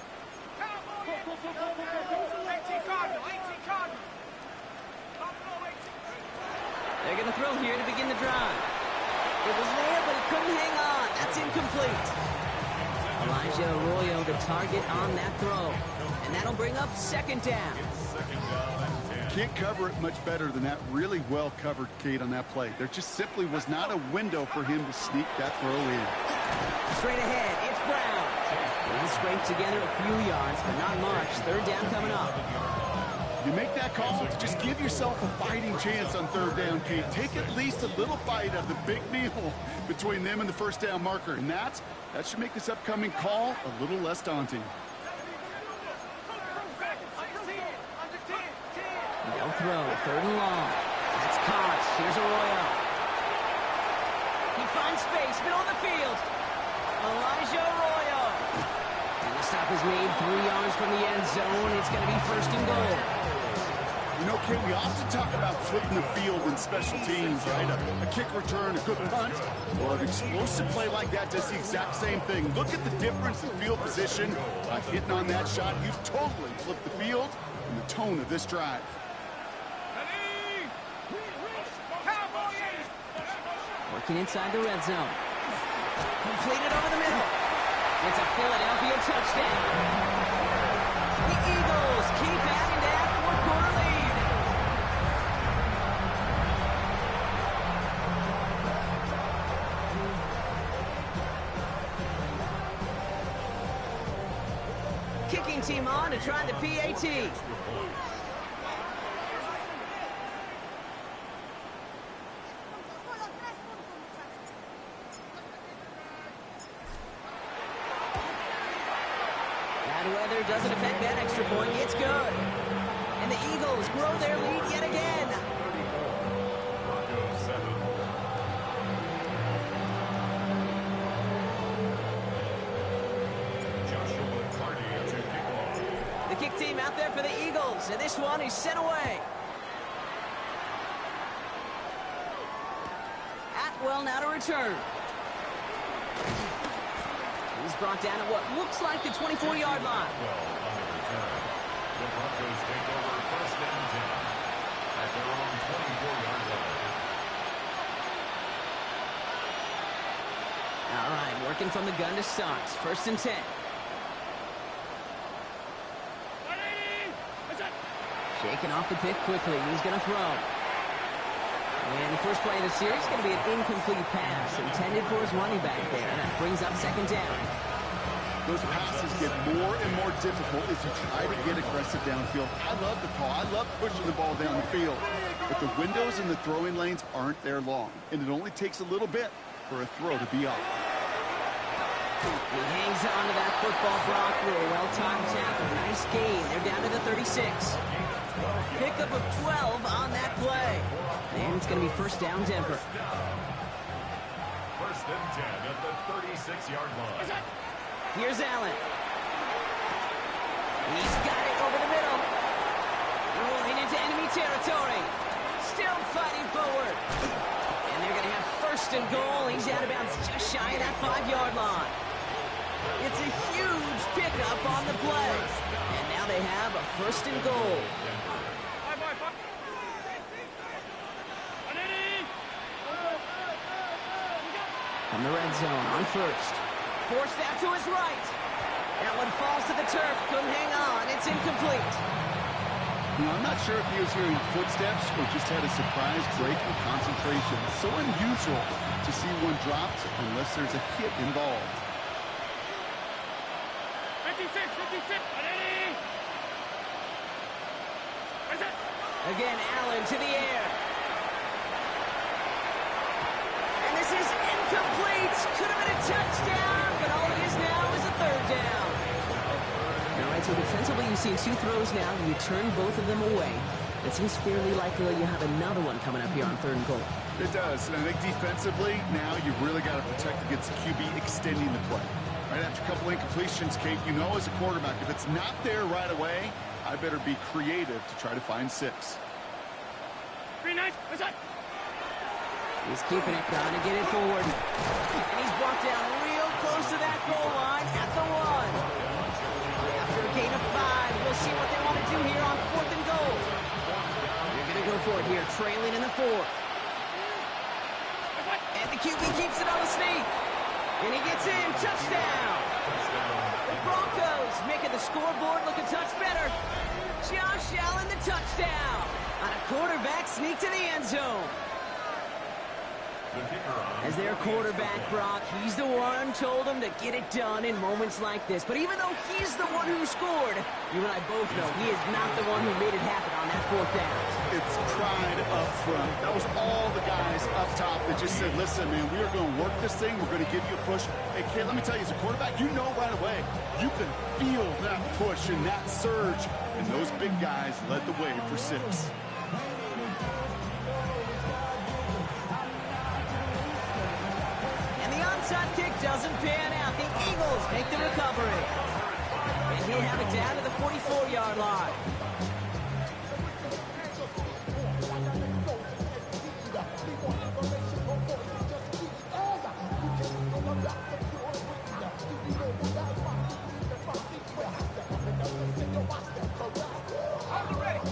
They're going to throw here to begin the drive. It was there, but he couldn't hang on. That's incomplete. Elijah Arroyo, the target on that throw. And that'll bring up 2nd down. Can't cover it much better than that really well-covered Kate on that play. There just simply was not a window for him to sneak that throw in. Straight ahead, it's Brown. He'll scrape together a few yards, but not much. 3rd down coming up. You make that call to just give yourself a fighting chance on 3rd down, Kate. Take at least a little bite of the big meal between them and the 1st down marker. And that should make this upcoming call a little less daunting. They'll throw, 3rd and long. That's caught. Here's Arroyo. He finds space, middle of the field. Elijah Arroyo. And the stop is made 3 yards from the end zone. It's going to be 1st and goal. You know, Kate, we often talk about flipping the field in special teams, right? A kick return, a good punt, or an explosive play like that does the exact same thing. Look at the difference in field position. By hitting on that shot, you've totally flipped the field and the tone of this drive. Working inside the red zone. Completed over the middle. It's a Philadelphia touchdown. The Eagles keep adding to that 4th quarter lead. Kicking team on to try the PAT. Weather doesn't affect that extra point. It's good. And the Eagles grow their lead yet again. The kick team out there for the Eagles, and this one is sent away. Atwell now to return. He's brought down at what looks like the 24-yard line. The Broncos take over 1st and 10 at their own 24-yard line. All right, working from the gun to start. 1st and 10. Shaking off the pick quickly. He's going to throw. And the first play of the series is going to be an incomplete pass intended for his running back there. That brings up 2nd down. those passes get more and more difficult as you try to get aggressive downfield. I love the call. I love pushing the ball down the field. But the windows in the throwing lanes aren't there long, and it only takes a little bit for a throw to be off. He hangs on to that football, Brock, through a well-timed tackle. Nice gain. They're down to the 36. Pickup of 12 on that play. And it's going to be first down, Denver. First and 10 at the 36-yard line. Here's Allen. He's got it over the middle. Rolling into enemy territory. Still fighting forward. And they're going to have first and goal. He's out of bounds just shy of that 5-yard line. It's a huge pickup on the play. And now they have a first and goal. From the red zone on first. Forced out to his right. That one falls to the turf. Couldn't hang on. It's incomplete. I'm not sure if he was hearing footsteps or just had a surprise break in concentration. So unusual to see one dropped unless there's a hit involved. 56. Again, Allen to the air. And this is incomplete. Could have been a touchdown, but all it is now is a third down. All right, so defensively you've seen 2 throws now. You turn both of them away. It seems fairly likely you have another one coming up here on third and goal. It does, and I think defensively, now you've really got to protect against the QB extending the play. Right after a couple incompletions, Kate, you know as a quarterback, if it's not there right away, I better be creative to try to find 6. 39. He's keeping it, trying to get it forward. And he's brought down real close to that goal line at the 1. After a gain of 5, we'll see what they want to do here on fourth and goal. They're going to go for it here, trailing in the 4th. And the QB keeps it on the sneak. And he gets in. Touchdown. The Broncos making the scoreboard look a touch better. Josh Allen, the touchdown. On a quarterback sneak to the end zone. As their quarterback, Brock, he's the one told him to get it done in moments like this. But even though he's the one who scored, you and I both know he is not the one who made it happen on that 4th down. It's pride up front. That was all the guys up top that just said, listen, man, we are going to work this thing. We're going to give you a push. Hey, kid, let me tell you, as a quarterback, you know right away. You can feel that push and that surge. And those big guys led the way for 6. Onside kick doesn't pan out. The Eagles make the recovery. And he'll have it down to the 44-yard line.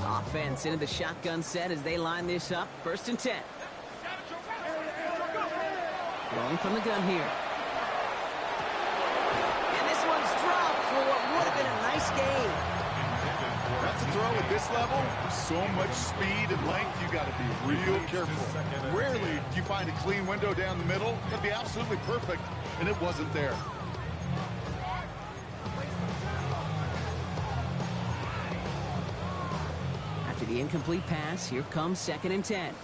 Offense into the shotgun set as they line this up. First and 10. Rolling from the gun here. And this one's dropped for what would have been a nice gain. That's a throw at this level. So much speed and length, you got to be real careful. Rarely do you find a clean window down the middle. That'd be absolutely perfect, and it wasn't there. After the incomplete pass, here comes second and 10.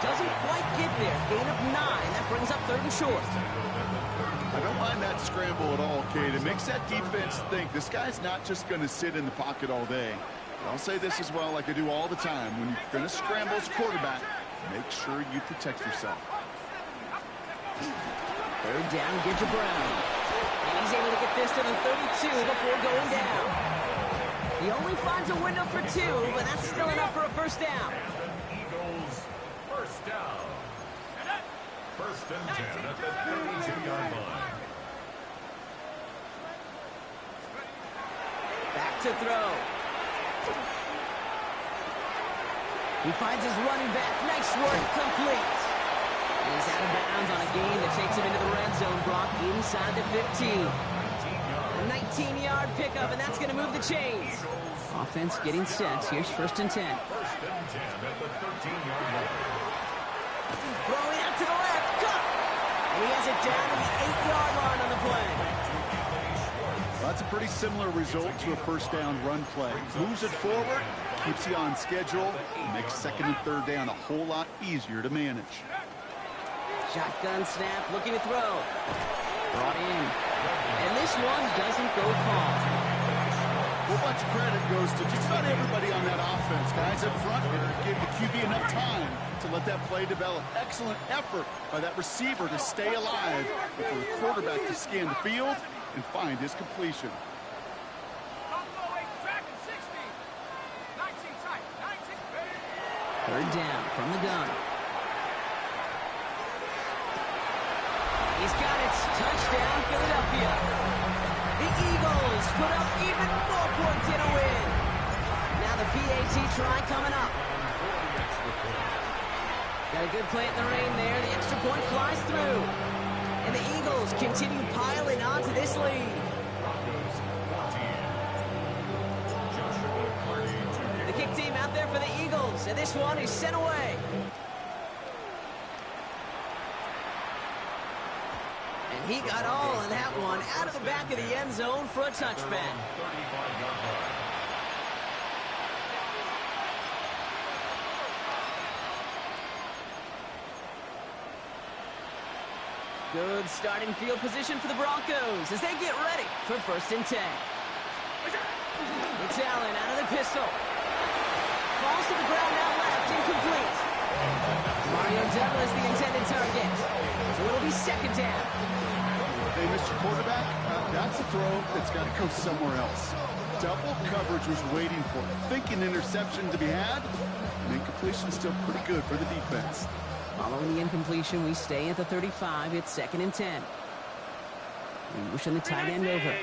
Doesn't quite get there. Gain of 9. That brings up third and short. I don't mind that scramble at all, Kate. It makes that defense think this guy's not just going to sit in the pocket all day. But I'll say this as well, like I do all the time. When you're going to scramble as a quarterback, make sure you protect yourself. Third down, get to Brown. And he's able to get this to the 32 before going down. He only finds a window for 2, but that's still enough for a first down. First down. First and 10 at the 32-yard line. Back to throw. He finds his running back. Nice work, complete. And he's out of bounds on a gain that takes him into the red zone, Brock, inside the 15. A 19-yard pickup, and that's going to move the chains. Offense getting set. Here's 1st and 10. 1st and 10 at the 13-yard line. Throwing out to the left. Cut! And he has it down to the 8-yard line on the play. Well, that's a pretty similar result to a 1st down run play. Moves it forward, keeps you on schedule, makes 2nd and 3rd down a whole lot easier to manage. Shotgun snap, looking to throw. Brought in. And this one doesn't go far. A whole bunch of credit goes to just about everybody on that offense. Guys up front gave the QB enough time to let that play develop. Excellent effort by that receiver to stay alive, and for the quarterback to scan the field and find his completion. 3rd down from the gun. He's got it. Touchdown, Philadelphia. The Eagles put up even more points in a win. Now the PAT try coming up. Got a good play at the rain there. The extra point flies through. And the Eagles continue piling on to this lead. The kick team out there for the Eagles, and this one is sent away. And he got all of that one out of the back of the end zone for a touchback. Good starting field position for the Broncos as they get ready for 1st and 10. It's Allen out of the pistol. Falls to the ground out left, incomplete. Mario Douglas the intended target. So it'll be 2nd down. Hey, Mr. Quarterback, that's a throw that's got to go somewhere else. Double coverage was waiting for it. Thinking interception to be had, and incompletion still pretty good for the defense. Following the incompletion, we stay at the 35. It's 2nd and 10. We motion the tight end over.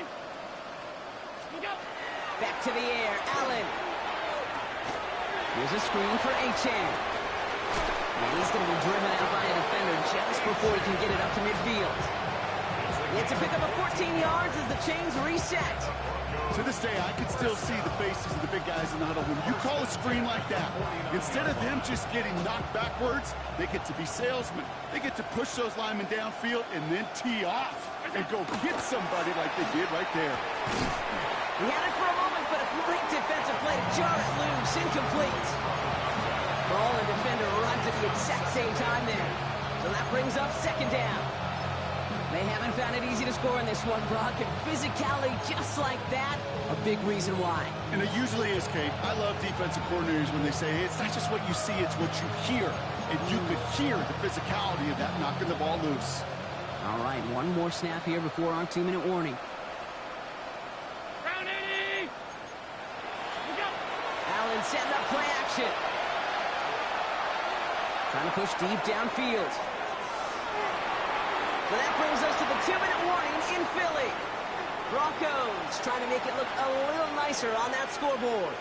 Back to the air, Allen. Here's a screen for Achane. And he's going to be driven out by a defender just before he can get it up to midfield. It's a pick up of 14 yards as the chains reset. To this day, I can still see the faces of the big guys in the huddle. When you call a screen like that, instead of them just getting knocked backwards, they get to be salesmen. They get to push those linemen downfield and then tee off and go hit somebody like they did right there. He had it for a moment, but a great defensive play to jar it loose, incomplete. Ball and defender arrived at the exact same time there. So that brings up 2nd down. They haven't found it easy to score in this one, Brock, and physicality just like that, a big reason why. And it usually is, Kate. I love defensive coordinators when they say, hey, it's not just what you see, it's what you hear. And you could hear the physicality of that knocking the ball loose. All right, one more snap here before our 2-minute warning. Allen setting up play action. Trying to push deep downfield. But that brings us to the 2-minute warning in Philly. Broncos trying to make it look a little nicer on that scoreboard.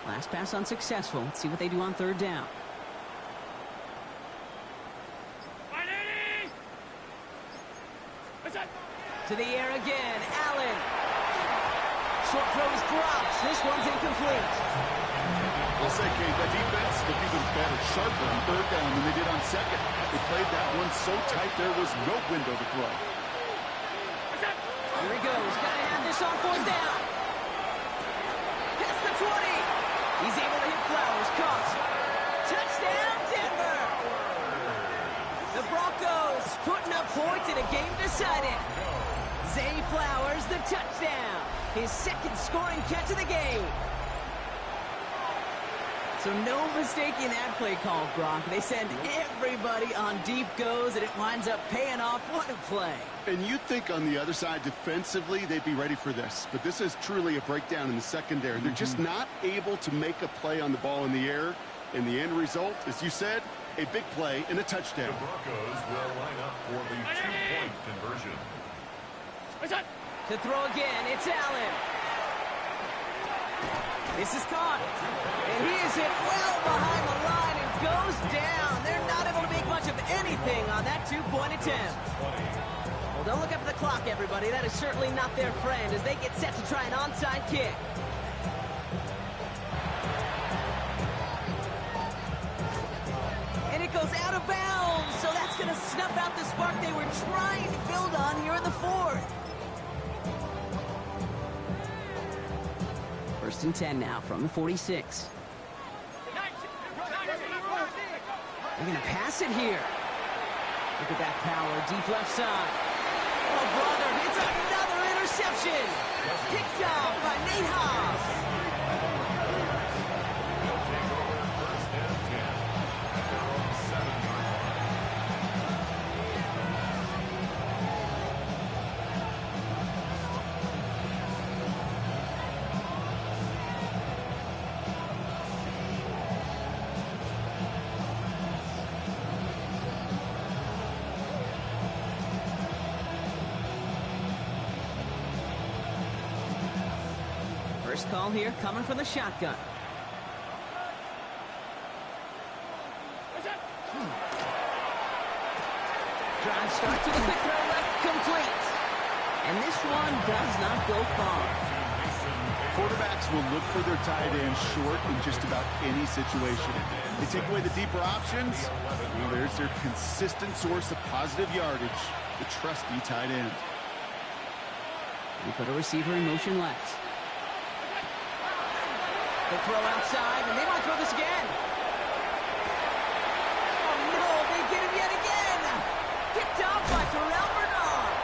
Last pass unsuccessful. Let's see what they do on 3rd down. To the air again, Allen. Short throw is dropped. This one's incomplete. I'll say, Kate, that defense looked even better, sharper on 3rd down than they did on 2nd. They played that one so tight there was no window to throw. Here he goes. Got to have this on 4th down. Past the 20. He's able to hit Flowers. Caught. Touchdown, Denver. The Broncos putting up points in a game decided. Zay Flowers, the touchdown. His 2nd scoring catch of the game. So no mistaking that play call, Brock. They send everybody on deep goes, and it winds up paying off. What a play. And you'd think on the other side, defensively, they'd be ready for this. But this is truly a breakdown in the secondary. They're just not able to make a play on the ball in the air. And the end result, as you said, a big play and a touchdown. The Broncos will line up for the 2-point conversion. To throw again, it's Allen. This is caught. And he is hit well behind the line and goes down. They're not able to make much of anything on that two-point attempt. Well, don't look up at the clock, everybody. That is certainly not their friend as they get set to try an onside kick. And it goes out of bounds, so that's going to snuff out the spark they were trying to build on here in the fourth. First and 10 now from the 46. They're going to pass it here. Look at that power, deep left side. Oh, brother, it's another interception. Picked off by Nate Hobbs. First call here coming from the shotgun. Drive start to the quick throw left, complete. And this one does not go far. Quarterbacks will look for their tight end short in just about any situation. They take away the deeper options. Well, there's their consistent source of positive yardage, the trusty tight end. We put a receiver in motion left. They throw outside, and they might throw this again. Oh, no, they get him yet again. Picked off by Terrell Bernard.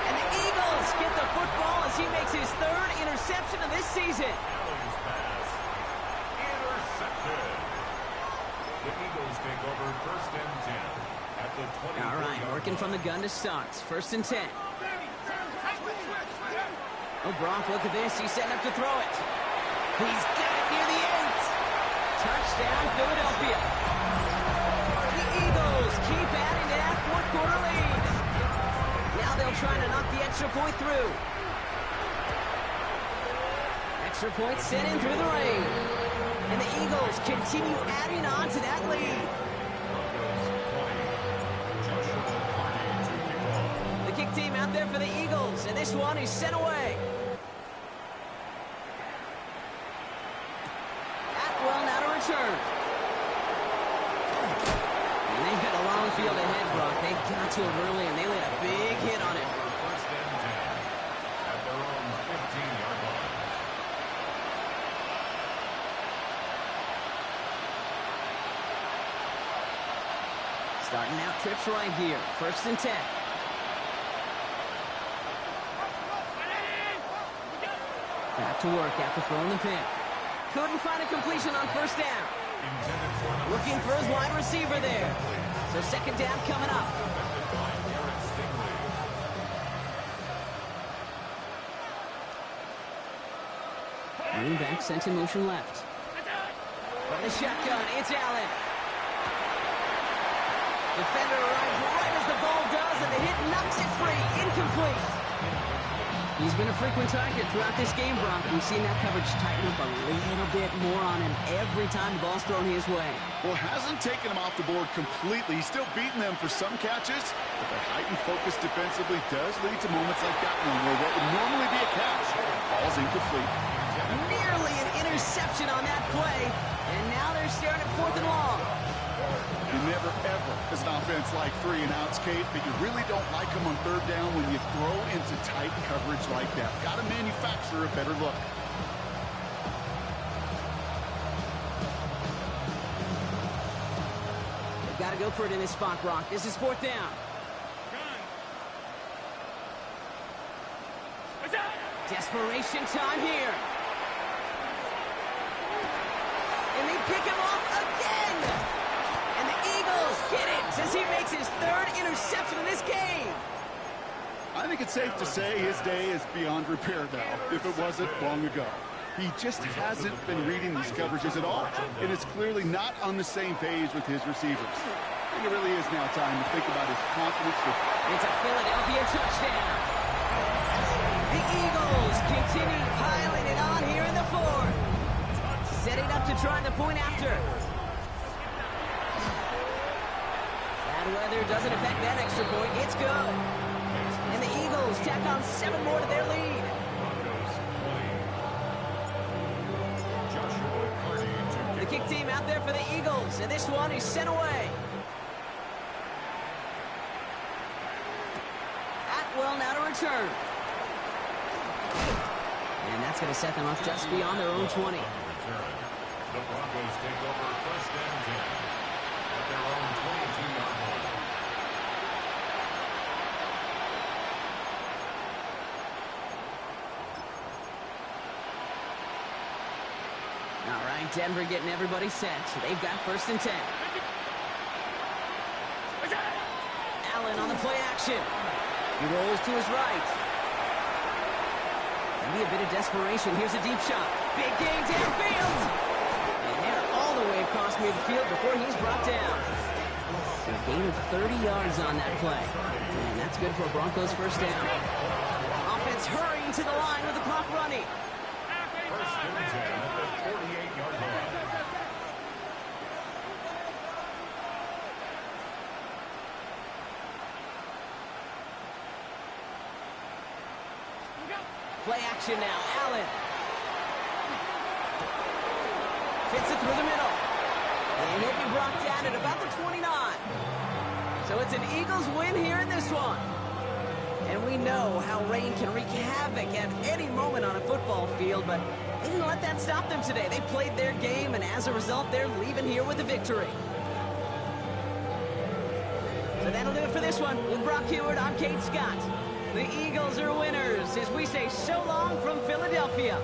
And the Eagles get the football as he makes his third interception of this season. Allen's pass. Intercepted. The Eagles take over first and 10 at the 20. All right, working from the gun to start. First and 10. Oh, Brock, look at this. He's setting up to throw it. He's got it near the 8. Touchdown, Philadelphia. The Eagles keep adding to that fourth quarter lead. Now they'll try to knock the extra point through. Extra point sent in through the rain. And the Eagles continue adding on to that lead. The kick team out there for the Eagles, and this one is sent away. Atwell now to return. And they had a long field ahead, Brock. They got to him early, and they laid a big hit on him. First and 10 at their own 15-yard line. Starting out trips right here. First and 10. Back to work after throwing the pick. Couldn't find a completion on first down. Looking for his wide receiver there. So second down coming up. Running back sent in motion left. From the shotgun, it's Allen. Defender arrives right as the ball does, and the hit knocks it free. Incomplete. He's been a frequent target throughout this game, Brock. We've seen that coverage tighten up a little bit more on him every time the ball's thrown his way. Well, hasn't taken him off the board completely. He's still beating them for some catches, but the heightened focus defensively does lead to moments like that one where what would normally be a catch falls incomplete. Nearly an interception on that play, and now they're staring at fourth and long. You never, ever, as an offense, like 3 and outs, Kate, but you really don't like them on third down when you throw into tight coverage like that. Got to manufacture a better look. They've got to go for it in this spot, Brock. This is fourth down. Desperation time here. And they pick him off again. And the Eagles get it as he makes his third interception in this game. I think it's safe to say his day is beyond repair now, if it wasn't long ago. He just hasn't been reading these coverages at all, and it's clearly not on the same page with his receivers. I think it really is now time to think about his confidence. It's a Philadelphia touchdown. Eagles continue piling it on here in the fourth. Setting up to try the point after. Bad weather doesn't affect that extra point. It's good. And the Eagles tack on 7 more to their lead. The kick team out there for the Eagles, and this one is sent away. Atwell now to return. And that's going to set them up just beyond their own 20. The Broncos take over first and 10 at their own 22-yard line. All right, Denver getting everybody set. So they've got first and 10. Allen on the play action. He rolls to his right. Maybe a bit of desperation. Here's a deep shot. Big gain downfield. And they're all the way across midfield before he's brought down. So a gain of 30 yards on that play. And that's good for a Broncos first down. Offense hurrying to the line with the clock running. First and 10 at the 48-yard line. Play action now. Allen. Fits it through the middle. And he'll be brought down at about the 29. So it's an Eagles win here in this one. And we know how rain can wreak havoc at any moment on a football field, but they didn't let that stop them today. They played their game, and as a result, they're leaving here with a victory. So that'll do it for this one. With Brock Heward, I'm Kate Scott. The Eagles are winners as we say so long from Philadelphia.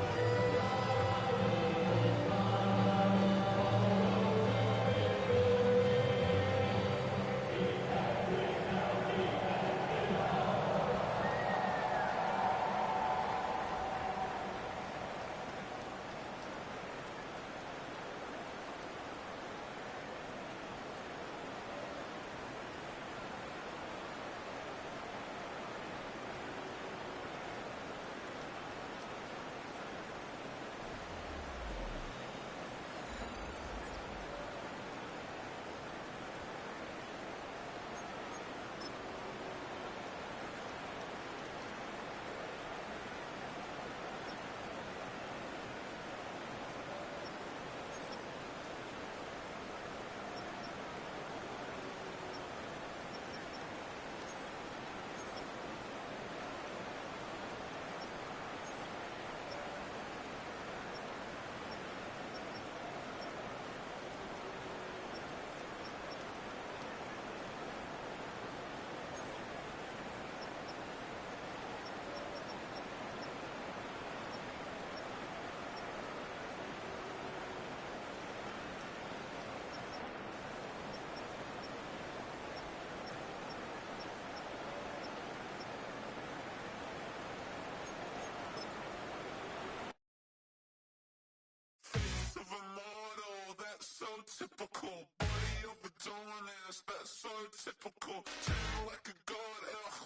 So typical, body of a donut, that's so typical. Turn like a god,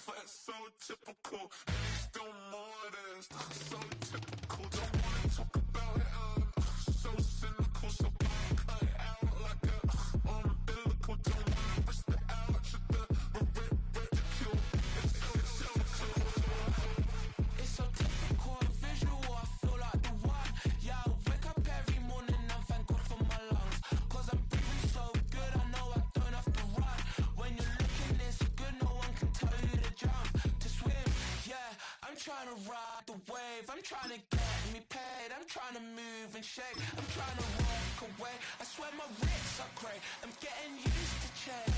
that's so typical. And he's still modest, so typical. Don't wanna talk about it, so cynical. So cut it out like a umbilical. Don't wanna risk the ouch of the ridicule. It's so typical, visual, I feel like the one. Yeah, I wake up every morning and thank God for my lungs. Cause I'm breathing so good, I know I don't have to run. When you're looking this good, no one can tell you to jump, to swim. Yeah, I'm trying to ride the wave, I'm trying to get me paid, I'm trying to move and shake, I'm trying to walk away. I swear my writs are great, I'm getting used to change.